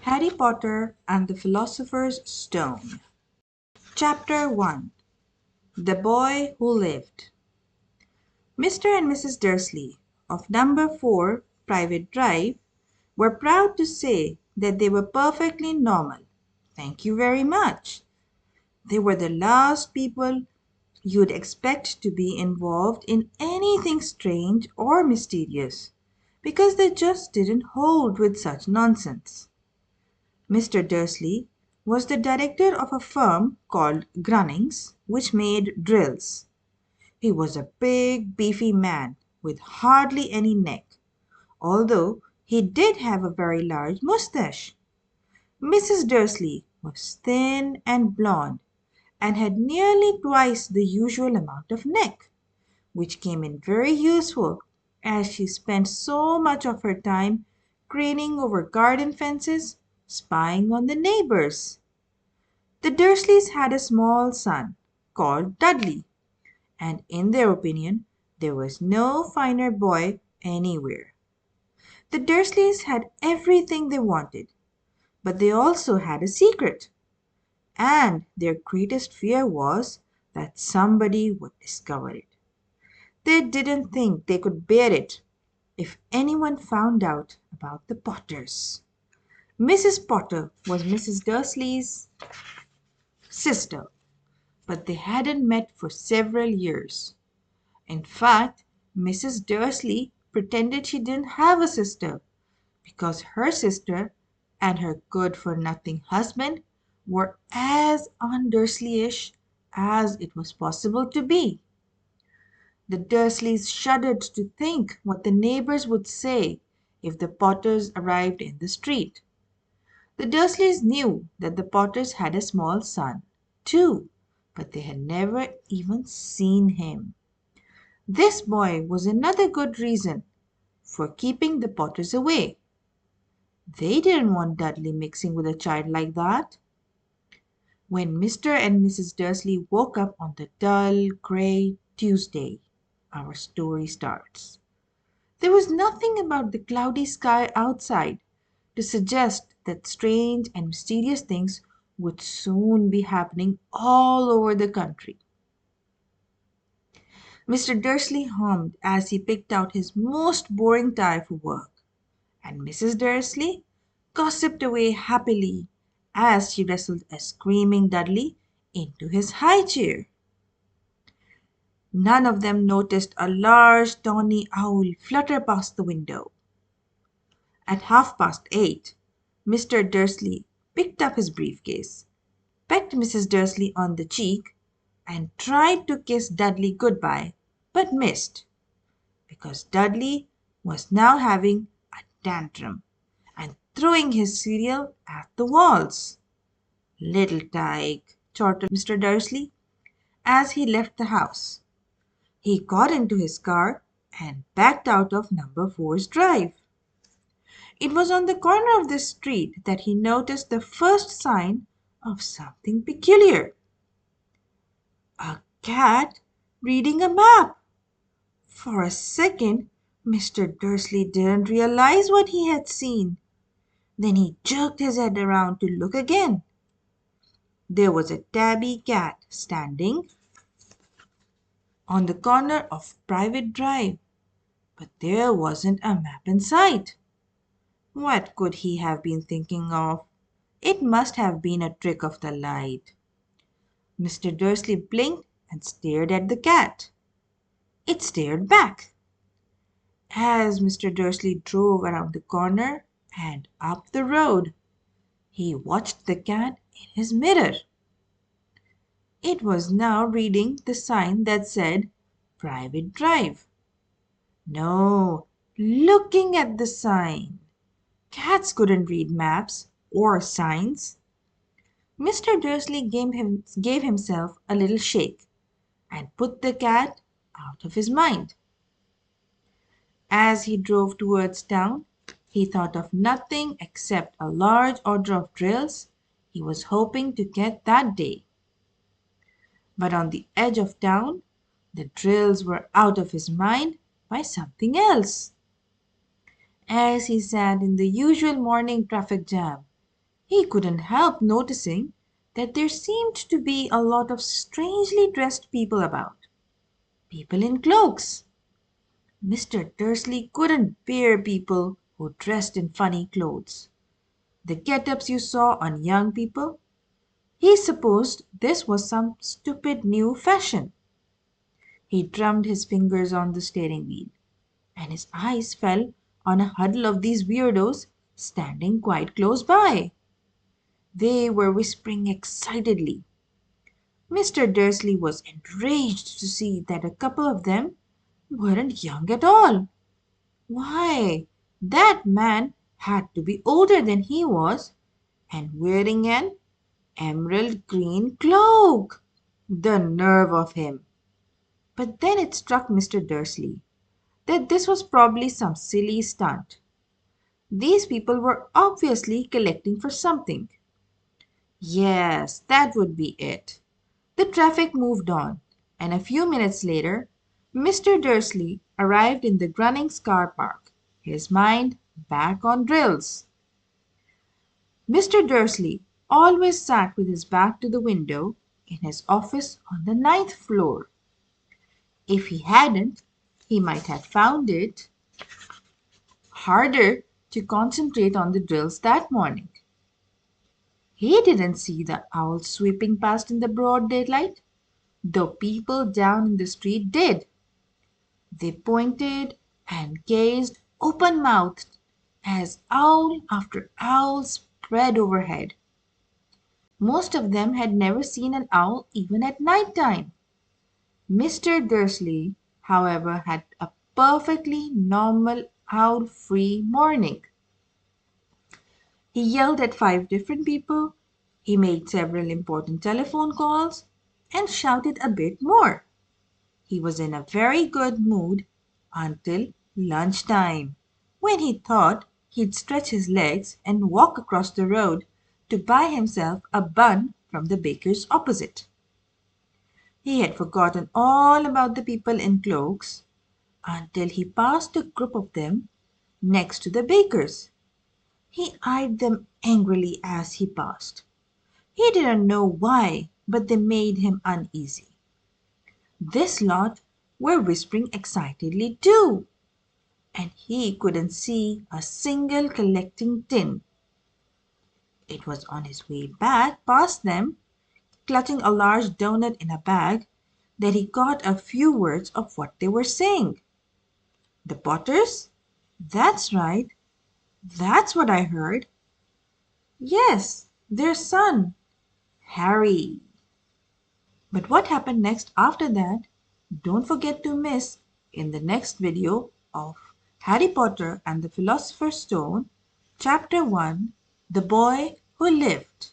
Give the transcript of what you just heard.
Harry Potter and the Philosopher's Stone. Chapter 1. The Boy Who Lived. Mr. and Mrs. Dursley of Number 4 Private Drive were proud to say that they were perfectly normal. Thank you very much. They were the last people you'd expect to be involved in anything strange or mysterious, because they just didn't hold with such nonsense. Mr. Dursley was the director of a firm called Grunnings, which made drills. He was a big, beefy man with hardly any neck, although he did have a very large moustache. Mrs. Dursley was thin and blonde and had nearly twice the usual amount of neck, which came in very useful as she spent so much of her time craning over garden fences, spying on the neighbors. The Dursleys had a small son called Dudley, and in their opinion there was no finer boy anywhere. The Dursleys had everything they wanted, but they also had a secret, and their greatest fear was that somebody would discover it. They didn't think they could bear it if anyone found out about the Potters. Mrs. Potter was Mrs. Dursley's sister, but they hadn't met for several years. In fact, Mrs. Dursley pretended she didn't have a sister because her sister and her good for nothing husband were as un-Dursleyish as it was possible to be. The Dursleys shuddered to think what the neighbors would say if the Potters arrived in the street. The Dursleys knew that the Potters had a small son, too, but they had never even seen him. This boy was another good reason for keeping the Potters away. They didn't want Dudley mixing with a child like that. When Mr. and Mrs. Dursley woke up on the dull, grey Tuesday, our story starts. There was nothing about the cloudy sky outside to suggest that strange and mysterious things would soon be happening all over the country. Mr. Dursley hummed as he picked out his most boring tie for work, and Mrs. Dursley gossiped away happily as she wrestled a screaming Dudley into his high chair. None of them noticed a large tawny owl flutter past the window. At 8:30, Mr. Dursley picked up his briefcase, pecked Mrs. Dursley on the cheek, and tried to kiss Dudley good-bye, but missed, because Dudley was now having a tantrum and throwing his cereal at the walls. "Little tyke," chortled Mr. Dursley as he left the house. He got into his car and backed out of Number 4's drive. It was on the corner of the street that he noticed the first sign of something peculiar. A cat reading a map. For a second, Mr. Dursley didn't realize what he had seen. Then he jerked his head around to look again. There was a tabby cat standing on the corner of Private Drive, but there wasn't a map in sight. What could he have been thinking of? It must have been a trick of the light. Mr. Dursley blinked and stared at the cat. It stared back. As Mr. Dursley drove around the corner and up the road, he watched the cat in his mirror. It was now reading the sign that said Private Drive. No, looking at the sign. Cats couldn't read maps or signs. Mr. Dursley gave himself a little shake and put the cat out of his mind. As he drove towards town, he thought of nothing except a large order of drills he was hoping to get that day. But on the edge of town, the drills were out of his mind by something else. As he sat in the usual morning traffic jam, He couldn't help noticing that there seemed to be a lot of strangely dressed people about. People in cloaks. Mr. Dursley couldn't bear people who dressed in funny clothes. The get-ups you saw on young people. He supposed this was some stupid new fashion. He drummed his fingers on the steering wheel, and his eyes fell on a huddle of these weirdos standing quite close by. They were whispering excitedly. Mr. Dursley was enraged to see that a couple of them weren't young at all. Why, that man had to be older than he was, and wearing an emerald green cloak. The nerve of him! But then it struck Mr. Dursley that this was probably some silly stunt. These people were obviously collecting for something. Yes, that would be it. The traffic moved on, and a few minutes later, Mr. Dursley arrived in the Grunnings car park, his mind back on drills. Mr. Dursley always sat with his back to the window in his office on the ninth floor. If he hadn't, he might have found it harder to concentrate on the drills that morning. He didn't see the owls sweeping past in the broad daylight, though people down in the street did. They pointed and gazed open-mouthed as owl after owl spread overhead. Most of them had never seen an owl even at night time. Mr. Dursley, however, had a perfectly normal owl-free morning. He yelled at 5 different people, he made several important telephone calls, and shouted a bit more. He was in a very good mood until lunchtime, when he thought he'd stretch his legs and walk across the road to buy himself a bun from the baker's opposite. He had forgotten all about the people in cloaks until he passed a group of them next to the baker's. He eyed them angrily as he passed. He didn't know why, but they made him uneasy. This lot were whispering excitedly too, and he couldn't see a single collecting tin. It was on his way back past them, clutching a large doughnut in a bag, that he caught a few words of what they were saying. The Potters? That's right. That's what I heard. Yes, their son, Harry. But what happened next after that? Don't forget to miss in the next video of Harry Potter and the Philosopher's Stone, Chapter 1, The Boy Who Lived.